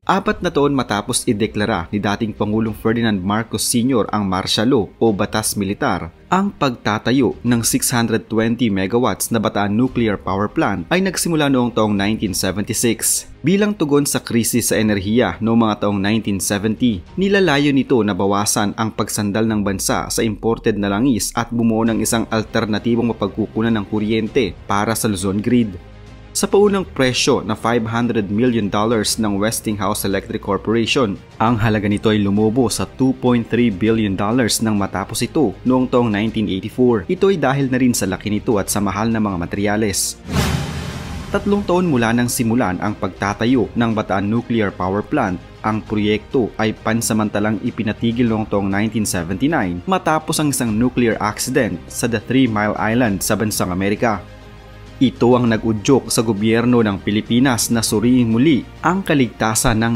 4 na taon matapos ideklara ni dating Pangulong Ferdinand Marcos Sr. ang martial law o batas militar, ang pagtatayo ng 620 megawatts na Bataan Nuclear Power Plant ay nagsimula noong taong 1976. Bilang tugon sa krisis sa enerhiya noong mga taong 1970, nilalayo nito na bawasan ang pagsandal ng bansa sa imported na langis at bumuo ng isang alternatibong mapagkukunan ng kuryente para sa Luzon grid. Sa paunang presyo na $500 million ng Westinghouse Electric Corporation, ang halaga nito ay lumobo sa $2.3 billion nang matapos ito noong taong 1984. Ito ay dahil na rin sa laki nito at sa mahal na mga materyales. 3 taon mula nang simulan ang pagtatayo ng Bataan Nuclear Power Plant, ang proyekto ay pansamantalang ipinatigil noong taong 1979 matapos ang isang nuclear accident sa the 3 Mile Island sa bansang Amerika. Ito ang nag-udyok sa gobyerno ng Pilipinas na suriin muli ang kaligtasan ng